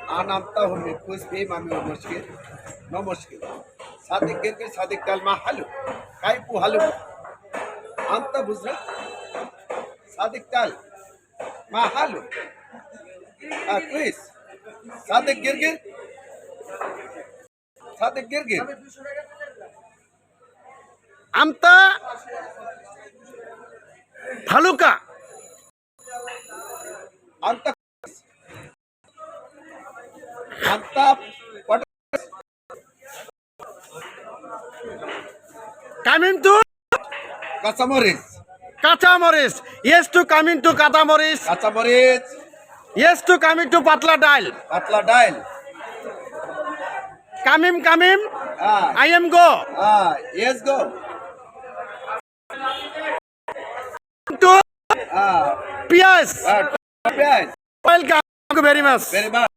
अनंता हूँ मैं कुछ भी मामी वो मुश्किल नो मुश्किल सादिक गिर के सादिक कल मा हालू काई पु हालू अंत बुझे सादिक कल मा हालू क्विज सादिक गिर আমতা ফালুকা अंत अंत what coming to kasamoris kachamorich yes to coming to kachamorich kasamoris yes to coming to patla dal patla dail কামিম কামিম ah I am go yes go to ah পিয়াস yes welcome very much very much